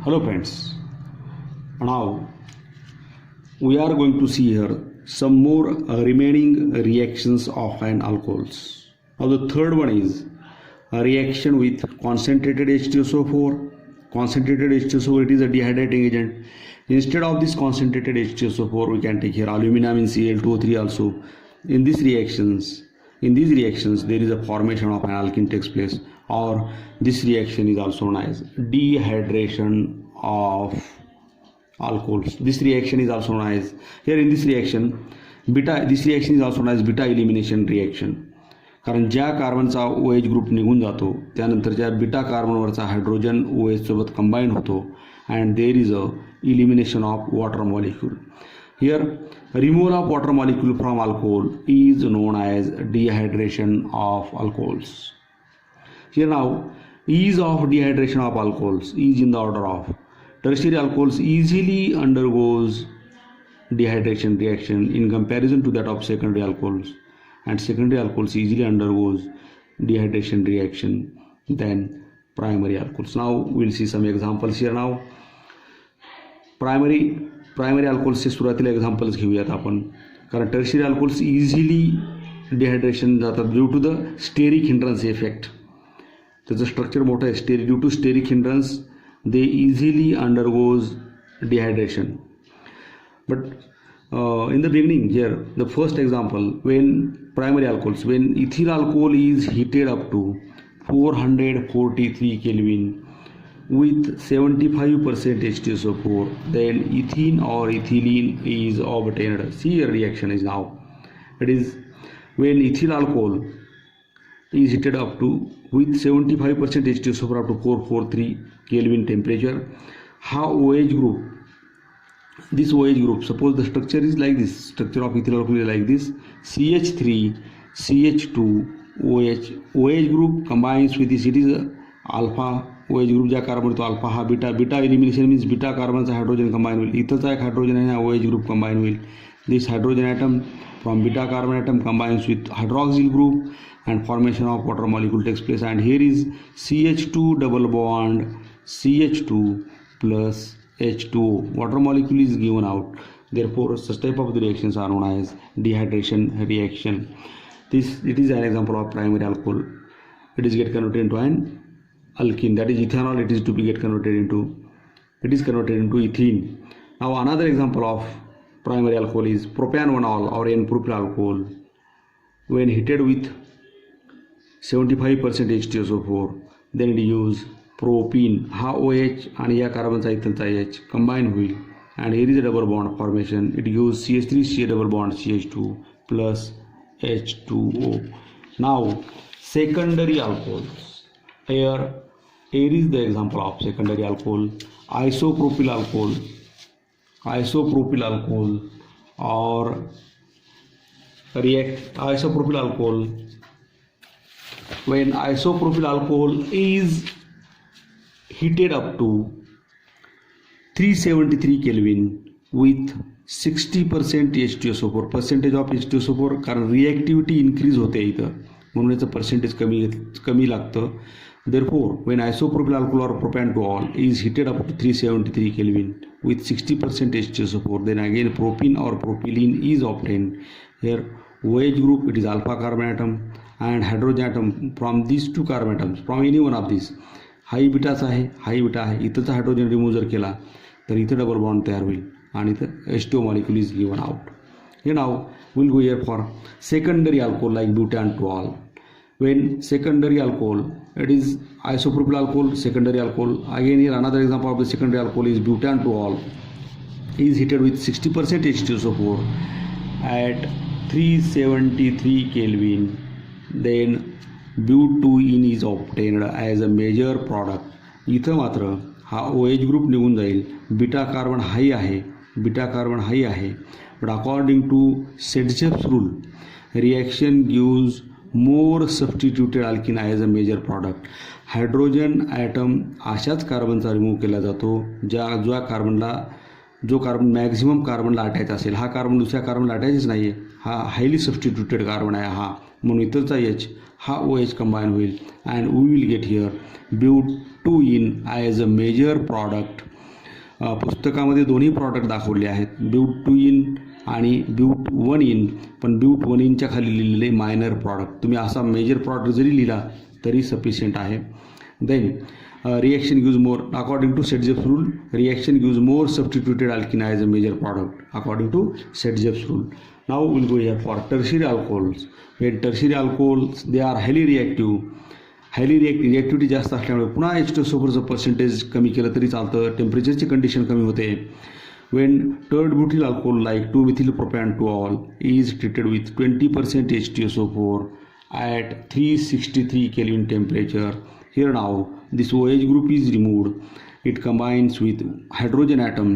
Hello friends, now we are going to see here some more remaining reactions of an alcohols. Now the third one is a reaction with concentrated H2SO4. Concentrated H2SO4, it is a dehydrating agent. Instead of this concentrated H2SO4, we can take here aluminum in Cl2O3 also. In these reactions, there is a formation of an alkene takes place, or this reaction is also known as dehydration of alcohols. This reaction is also known as, here in this reaction is also known as beta elimination reaction. कारण ज्या कार्बनचा OH group निघून जातो त्यानंतरच्या beta कार्बनवरचा hydrogen OH सोबत combine होतो and there is a elimination of water molecule. Here removal of water molecule from alcohol is known as dehydration of alcohols. Here now ease of dehydration of alcohols is in the order of tertiary alcohols easily undergoes dehydration reaction in comparison to that of secondary alcohols, and secondary alcohols easily undergoes dehydration reaction than primary alcohols. Now we'll see some examples here. Now primary अल्कोहोल्सचे सुरुवातीला examples घेऊयात आपण, कारण tertiary alcohols easily dehydration जातात due to the steric hindrance effect. त्याचं structure मोठं आहे. Due to steric hindrance they easily undergoes dehydration. But in the beginning here, the first example, when primary alcohols, when ethyl alcohol is heated up to 443 Kelvin with 75% H2SO4, then ethene or ethylene is obtained. See your reaction is now. It is when ethyl alcohol is heated up to with 75% H2SO4 up to 443 Kelvin temperature. How OH group? This OH group, suppose the structure is like this, structure of ethyl alcohol is like this, CH3 CH2 OH. OH group combines with this, it is alpha OH group ज्या carbon तो alpha हा beta elimination means beta कार्बनचा hydrogen combine होईल. इथंचा एक hydrogen आहे, OH group combine होईल. This hydrogen atom from beta carbon atom combines with hydroxyl group and formation of water molecule takes place, and here is CH2 double bond CH2 plus H2O. Water molecule is given out. Therefore such type of the reactions are known as dehydration reaction. It is an example of primary alcohol. It is get converted into an alkene, that is ethanol. It is to be get converted into ethene. Now another example of primary alcohol is propanol or N-propyl alcohol. When heated with 75% H2SO4, then it use propene. हा OH आणि या कार्बनचा इथलचा H combine होईल, and here is a double bond formation. It gives CH3 CH double bond CH2 plus H2O. Now secondary alcohols. Here is the example of secondary alcohol, isopropyl alcohol or isopropyl alcohol. When isopropyl alcohol is heated up to 373 Kelvin with 60% H2SO4, percentage of H2SO4, कारण रिॲक्टिव्हिटी increase होते इथं म्हणून याचं percentage कमी लागतं. Therefore when isopropyl alcohol or propanol is heated up to 373 Kelvin with 60% H2SO4, then again propene or propylene is obtained. Here OH group, it is alpha carbon atom and hydrogen atom from these two carbon atoms, from any one of these. हाई बीटाचा आहे, इथंचा hydrogen remove जर केला तर इथं double bond तयार होईल आणि इथं H2O molecule is given out. Here now we'll go here for secondary alcohol like butanol. When secondary alcohol, it is isopropyl alcohol, secondary alcohol. Again here another example of the secondary alcohol is butanol is heated with 60% H2SO4 at 373 Kelvin, then butene is obtained as a major product. इथं मात्र हा OH group निघून जाईल, beta carbon high आहे, but according to Sedgwick's rule, reaction gives more substituted alkene as a major product. Hydrogen atom अशाच कार्बनचा remove केला जातो जो कार्बन मॅक्झिमम कार्बनला अटॅच असेल. हा कार्बन दुसऱ्या कार्बनला अटॅचच नाही आहे, हा हायली सबस्टिट्यूटेड कार्बन आहे हा, म्हणून इथलचा H हा OH combine will, and we will get here butene as a major product पुस्तकामध्ये दोन्ही प्रॉडक्ट दाखवले आहेत, ब्यूट 2 आणि ब्यूट 1 पण ब्यूट 1 खाली लिहिलेले मायनर प्रॉडक्ट. तुम्ही असा मेजर प्रॉडक्ट जरी लिहिला तरी सफिशियंट आहे. Then reaction gives more, according to Sedgwick's rule, reaction gives more substituted alkene as a major product according to Sedgwick's rule. Now we'll go here for tertiary alcohols. When tertiary alcohols, they are highly reactive, रिॲक्टिव्हिटी जास्त असल्यामुळे पुन्हा H2SO4चं percentage कमी केलं तरी चालतं, टेम्परेचरची condition कमी होते. When third butyl alcohol like 2-methylpropan-2-ol is treated with 20% H2SO4 at 363 Kelvin temperature, here now this OH group is removed. It combines with hydrogen atom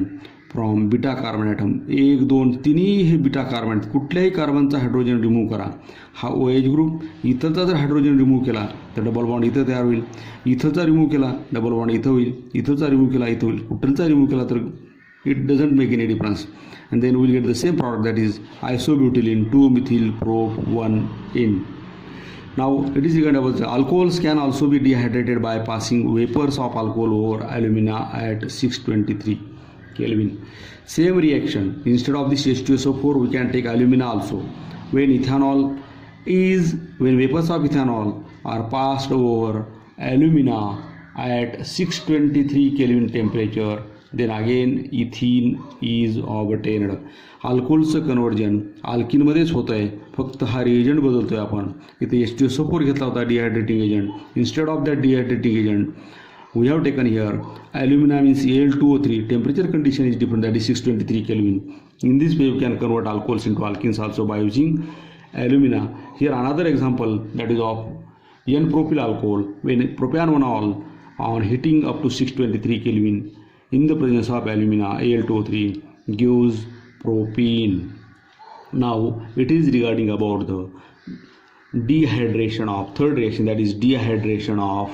from beta carbon atom. 1, 2, तिन्ही हे beta carbon, कुठल्याही कार्बनचा hydrogen remove करा. हा OH group इथंचा जर hydrogen remove केला तर double bond इथं तयार होईल, इथंचा रिमूव्ह केला डबल बॉन्ड इथं होईल, इथंचा रिमूव्ह केला इथं होईल, कुठलचा रिमूव्ह केला तर it doesn't make any difference, and then we'll get the same product, that is isobutylene 2-methylprop-1-in. Now it is regarding about alcohols can also be dehydrated by passing vapors of alcohol over alumina at 623 Kelvin. Same reaction, instead of this H2SO4 we can take alumina also. When vapors of ethanol are passed over alumina at 623 Kelvin temperature, then again ethene is obtained. अल्कोहोलचं conversion अल्किनमध्येच होतं आहे, फक्त हा reagent बदलतो आहे. आपण इथे H2SO4 घेतला होता dehydrating agent. Instead of that dehydrating agent we have taken here alumina means Al2O3. Temperature condition is different, that is 623 Kelvin. In this way you can convert alcohols into alkenes also by using alumina. Here another example, that is of N-propyl alcohol. When propan-1-ol on heating up to 623 Kelvin in the presence of alumina Al2O3 gives propene. Now it is regarding about the dehydration of third reaction, that is dehydration of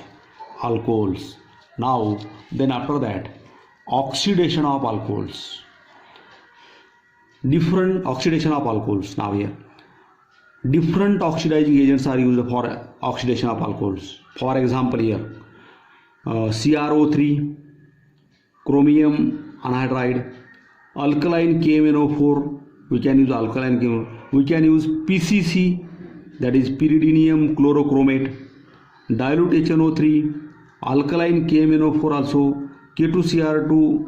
alcohols. Now then after that oxidation of alcohols, different oxidation of alcohols. Now here different oxidizing agents are used for oxidation of alcohols. For example here CrO3, chromium anhydride, alkaline KMnO4, we can use alkaline KMnO4, we can use PCC, that is pyridinium chlorochromate, dilute HNO3, alkaline KMnO4 also, K2Cr2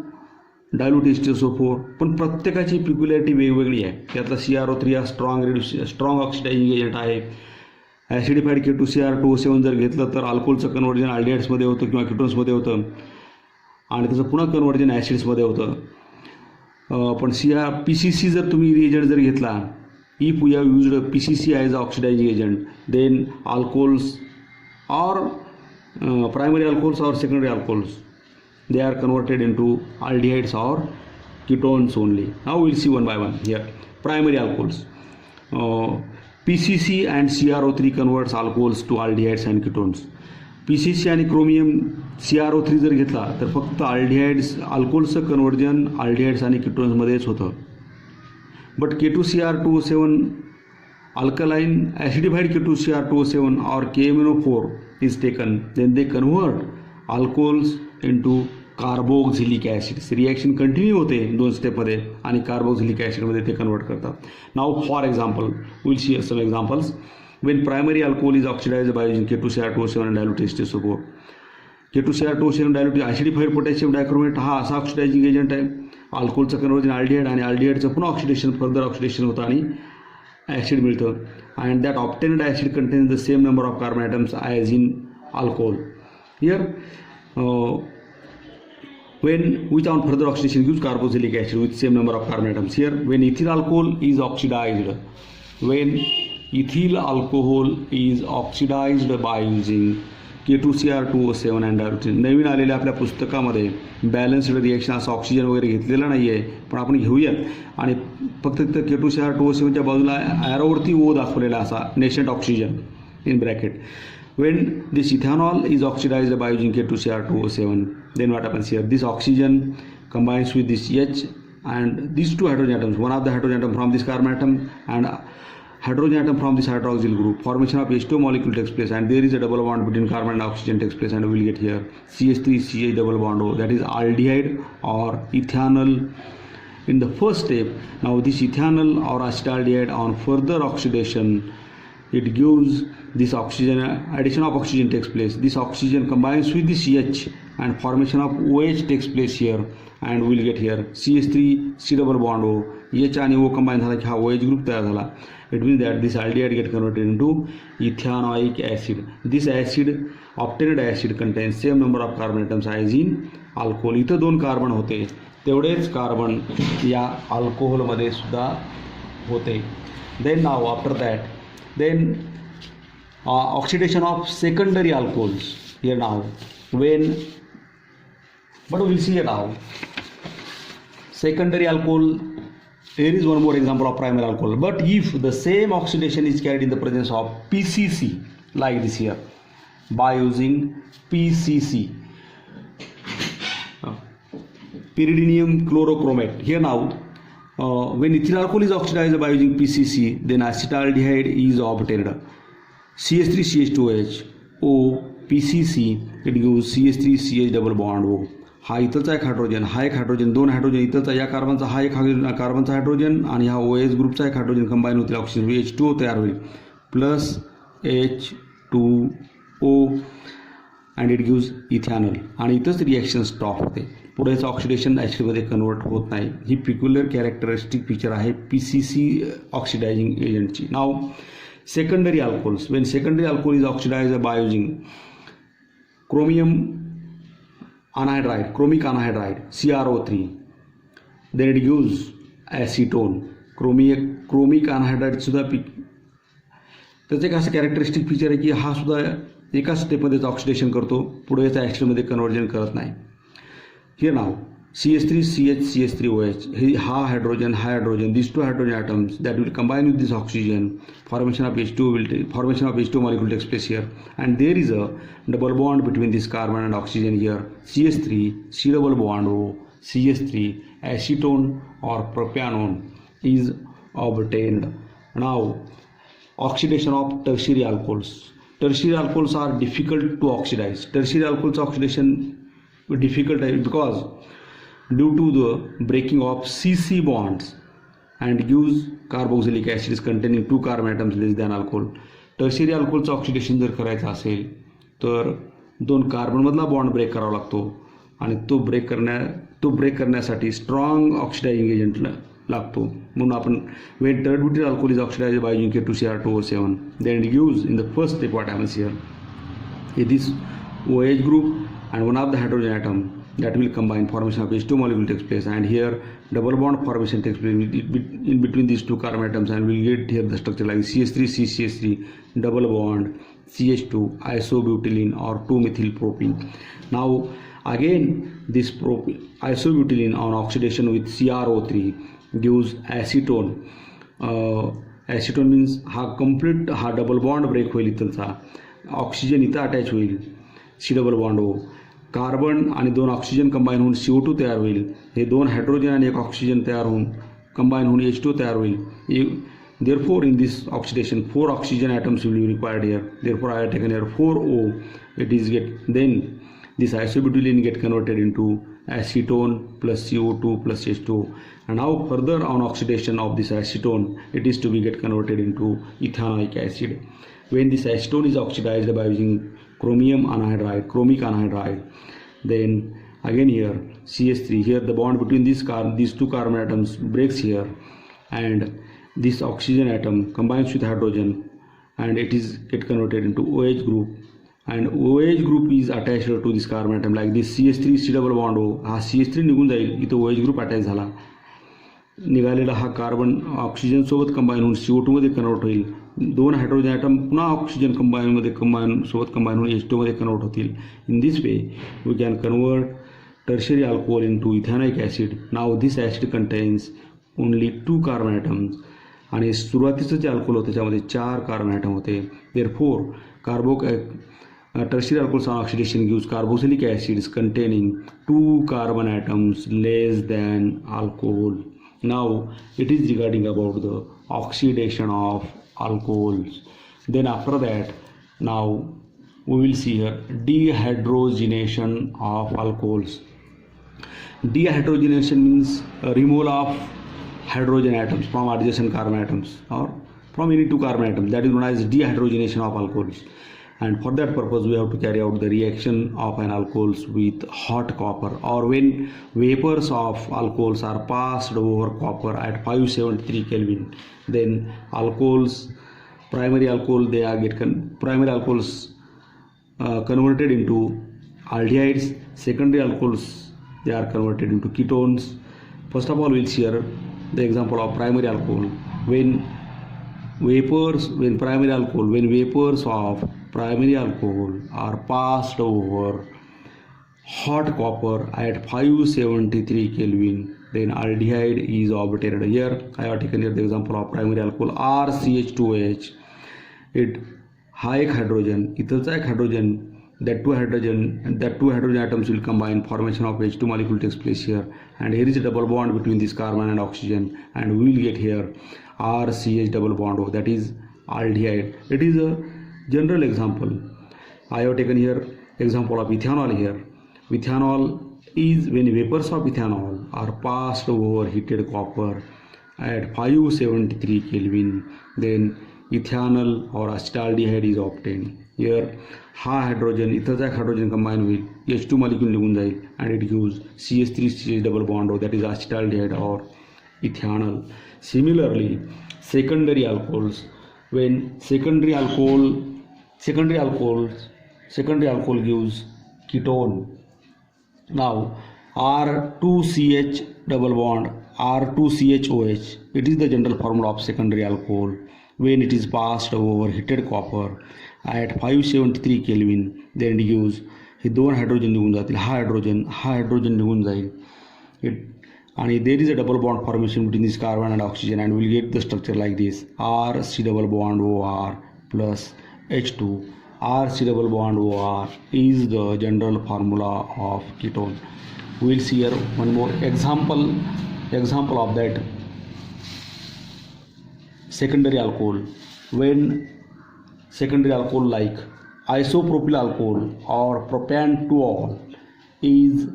dilute H2SO4. पण प्रत्येकाची पिक्युलॅरिटी वेगवेगळी आहे. त्यातला CrO3 हा strong oxidizing agent आहे. ॲसिडिफाईड K2Cr2O7 जर घेतलं तर अल्कोहोलचं कन्वर्जन अल्डिहाइड्समध्ये होतं किंवा किटोन्समध्ये होतं आणि त्याचं पुन्हा कन्वर्जन ॲसिड्समध्ये होतं. पण PCC जर तुम्ही रिएजंट जर घेतला, if we have used PCC as oxidising agent, then alcohols or primary alcohols or secondary alcohols, they are converted into aldehydes or ketones only. Now we will see one by one. Here primary alcohols, PCC and CrO3 converts alcohols to aldehydes and ketones. PCC आणि chromium CrO3 जर घेतला तर फक्त aldehydes अल्कोहोलचं conversion aldehydes आणि किटोन्समध्येच होतं. But K2Cr2O7 alkaline acidified K2Cr2O7 or KMnO4 is taken, then they convert alcohols into carboxylic acids. Reaction continue होते 2 स्टेपमध्ये आणि कार्बोक्झिलिक ॲसिडमध्ये ते कन्वर्ट करतात. Now for example will see some examples. When primary alcohol is oxidised by using K2Cr2O7 and dilute H2SO4. K2Cr2O7 dilute acidified potassium dichromate हा असा oxidizing agent आहे. अल्कोहोलचं conversion aldehyde आणि अल्डिहाइडचं पुन्हा ऑक्सिडेशन फर्दर ऑक्सिडेशन होतं आणि acid मिळतं. And that obtained acid contains the same number of carbon atoms as in alcohol. Here when without further oxidation gives carboxylic acid with same number of carbon atoms. Here when ethyl alcohol is oxidized, when ethyl alcohol is oxidized by using K2Cr2O7 and dilute. नवीन आलेल्या आपल्या पुस्तकामध्ये balanced reaction असं oxygen वगैरे घेतलेलं नाही आहे, पण आपण घेऊयात आणि फक्त तिथं K2Cr2O7च्या बाजूला ॲरोवरती O दाखवलेला असा nascent oxygen in bracket. When this ethanol is oxidized by using K2Cr2O7, then what happens here? This oxygen combines with this H and these two hydrogen atoms. One of the hydrogen atom from this carbon atom and hydrogen atom from this hydroxyl group, formation of H2 molecule takes place, and there is a double bond between carbon and oxygen takes place, and we will get here CH3CH double bond O, that is aldehyde or ethanol in the first step. Now this ethanol or acetaldehyde, on further oxidation, it gives this oxygen, addition of oxygen takes place. This oxygen combines with the CH and formation of OH takes place here, and we will get here CH3 C double bond O, H and O combine झाला की हा OH group तयार झाला. It means that this aldehyde get converted into ethanoic acid. This acid, obtained acid, contains same number of carbon atoms as in alcohol. इथं 2 carbon होते, तेवढेच carbon या अल्कोहोलमध्ये सुद्धा होते. Then now after that, then oxidation of secondary alcohols here now, when, but we will see here now secondary alcohol. Here is one more example of primary alcohol, but if the same oxidation is carried in the presence of PCC, like this here, by using PCC, pyridinium chlorochromate. Here now, when ethyl alcohol is oxidized by using PCC, then acetaldehyde is obtained. CH3CH2OH, O, PCC, it gives CH3CH double bond O. हा इथलचा एक hydrogen, हा एक hydrogen, 2 hydrogen इथलचा, या कार्बनचा हा एक कार्बनचा hydrogen आणि हा OH ग्रुपचा एक हायड्रोजन कंबाईन होतील, ऑक्सिजन H2O तयार होईल, plus H2O and it gives ethanol, आणि इथंच रिॲक्शन स्टॉप होते. पुढेच ऑक्सिडेशन ॲसिडमध्ये कन्वर्ट होत नाही. ही पिक्युलर कॅरेक्टरिस्टिक फीचर आहे PCC ऑक्सिडायझिंग एजंटची. Now secondary alcohols, when secondary alcohol is oxidized by using chromium anhydride, chromic anhydride, CrO3, then it gives acetone. chromic anhydride सुद्धा त्याचं एक असं कॅरेक्टरिस्टिक फीचर आहे की हा सुद्धा एकाच स्टेपमध्येच ऑक्सिडेशन करतो, पुढे याचा ॲसिडमध्ये कन्वर्जन करत नाही. Here now CH3CH3OH, ha hydrogen, these 2 hydrogen atoms that will combine with this oxygen, formation of H2 molecule takes place here, and there is a double bond between this carbon and oxygen here, CH3 C double bond O, CH3 acetone or propanone is obtained. Now oxidation of tertiary alcohols. Tertiary alcohols are difficult to oxidize. Tertiary alcohols oxidation difficult because due to the breaking of CC bonds and gives carboxylic acids containing 2 carbon atoms less than alcohol. Tertiary अल्कोहोलचं oxidation जर करायचं असेल तर 2 कार्बनमधला bond break करावा लागतो, आणि तो break करण्यासाठी स्ट्रॉंग ऑक्सिडायझिंग एजंट लागतो. म्हणून आपण when third butyl alcohol is oxidized by using K2Cr2O7, then it gives in the first step what happens here, this OH group and one of the hydrogen atom that will combine, formation of H2 molecule takes place, and here double bond formation takes place in between these 2 carbon atoms, and we get here the structure like CH3CCH3 double bond CH2 isobutylene or 2-methylpropene. Now again this isobutylene on oxidation with CrO3 gives acetone. Acetone means हा double bond break होईल, इथलचा oxygen इथं attach होईल, C double bond O, carbon आणि 2 oxygen combine होऊन CO2 तयार होईल. हे 2 hydrogen आणि 1 oxygen तयार होऊन कंबाईन होऊन H2 तयार होईल. Therefore in this oxidation 4 oxygen atoms will be required here. Therefore I have taken here 4O. It is then this isobutylene get converted into acetone plus CO2 plus H2O, and now further on oxidation of this acetone it is to be get converted into ethanoic acid. When this acetone is oxidized by using chromic anhydride, then again here CH3, here the bond between these 2 carbon atoms breaks here, and this oxygen atom combines with hydrogen, and it is get converted into OH group, and OH group is attached to this carbon atom like this CH3 C double bond O. हा CH3 निघून जाईल, इथं OH group attach झाला, निघालेला हा carbon oxygen सोबत combine होऊन CO2 मध्ये कन्वर्ट होईल. 2 हायड्रोजन ॲटम पुन्हा ऑक्सिजन सोबत कंबाईन होऊन H2 मध्ये कन्वर्ट होतील. In this way we can convert tertiary alcohol into ethanoic acid. Now this acid contains only 2 carbon atoms, आणि सुरुवातीचं जे अल्कोहोल होतं त्याच्यामध्ये 4 कार्बन ॲटम होते. Therefore tertiary alcohols on oxidation gives carboxylic acids containing 2 carbon atoms less than alcohol. Now it is regarding about the oxidation of alcohols. Then after that, now we will see here dehydrogenation of alcohols. Dehydrogenation means removal of hydrogen atoms from adjacent carbon atoms or from any two carbon atoms. That is known as dehydrogenation of alcohols. And for that purpose, we have to carry out the reaction of an alcohols with hot copper, or when vapors of alcohols are passed over copper at 573 Kelvin, then alcohols, primary alcohol, they are primary alcohols converted into aldehydes. Secondary alcohols, they are converted into ketones. First of all, we'll see here the example of primary alcohol. When vapors of primary alcohol are passed over hot copper at 573 Kelvin, then aldehyde is obtained. Here I have taken here the example of primary alcohol RCH2OH. It high hydrogen, ethyl hydrogen, that two hydrogen atoms will combine, formation of H2 molecule takes place here, and here is a double bond between this carbon and oxygen, and we will get here RCH double bond O, that is aldehyde. It is a general example. I have taken here example of ethanol here. Ethanol is when vapors of ethanol are passed over heated copper at 573 Kelvin, then ethanol or acetaldehyde is obtained. Here हा hydrogen, ethyl hydrogen combined with H2 molecule निघून जाईल and it gives CH3CH double bond, that is acetaldehyde or ethanol. Similarly, secondary alcohols, when secondary alcohol gives ketone. Now R2CH double bond, R2CHOH, it is the general formula of secondary alcohol. When it is passed over heated copper at 573 Kelvin, then it gives हे दोन hydrogen निघून जातील, हा hydrogen निघून जाईल. आणि there is a double bond formation between this carbon and oxygen, and we'll get the structure like this: RC double bond OR plus H2. RC double bond OR is the general formula of ketone. We'll see here one more example of that. Secondary alcohol, when secondary alcohol like isopropyl alcohol or propan-2-ol is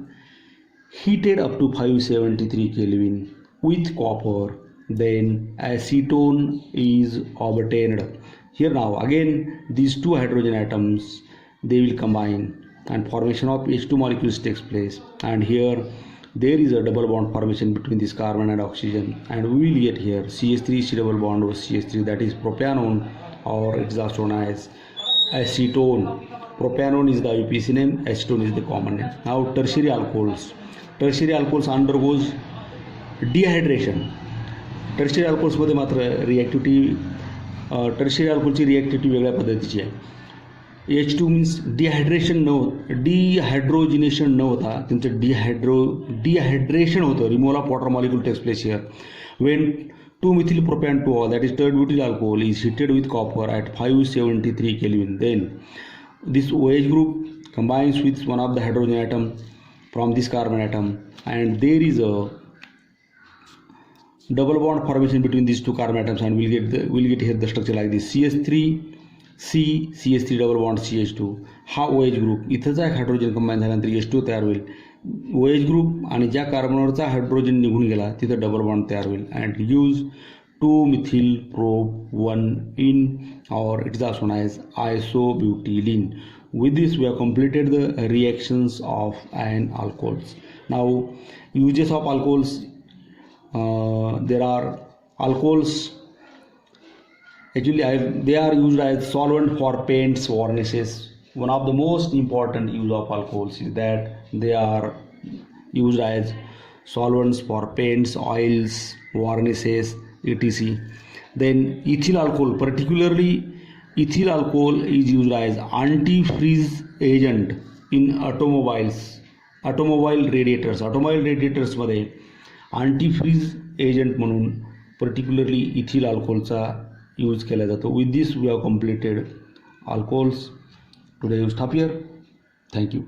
heated up to 573 Kelvin with copper, then acetone is obtained. Here now again these two hydrogen atoms, they will combine and formation of H2 molecules takes place, and here there is a double bond formation between this carbon and oxygen, and we will get here CH3 double bond over CH3, that is propanone, or it is also known as acetone. Propanone is the IUPAC name, acetone is the common name. Now tertiary alcohols undergoes dehydration. Tertiary अल्कोहोल्समध्ये मात्र reactivity tertiary अल्कोहोलची रिॲक्टिव्हिटी वेगळ्या पद्धतीची आहे. H2 means डिहायड्रोजिनेशन न होता त्यांचं dehydration होतं. Removal of water molecule takes place here when 2-methyl propan-2-ol, that is tert-butyl alcohol, is heated with copper at 573 Kelvin. Then this OH group combines with one of the hydrogen atom from this carbon atom, and there is a double bond formation between these two carbon atoms, and we'll get here the structure like this: CH3 double bond CH2. हा OH group इथंचा एक hydrogen combine झाल्यानंतर H2 तयार होईल. OH group आणि ज्या कार्बनवरचा hydrogen निघून गेला तिथं डबल बॉन्ड तयार होईल, and use 2-methyl-pro-1-ene, or it is also known as isobutylene. With this we have completed the reactions of an alcohols. Now uses of alcohols, there are alcohols actually they are used as solvent for paints, varnishes. One of the most important use of alcohols is that they are used as solvents for paints, oils, varnishes, etc. Then ethyl alcohol, particularly ethyl alcohol, is used as antifreeze agent in automobile radiators मध्ये antifreeze agent म्हणून particularly ethyl alcoholचा use केला जातो. With this we have completed alcohols. Today we stop here. Thank you.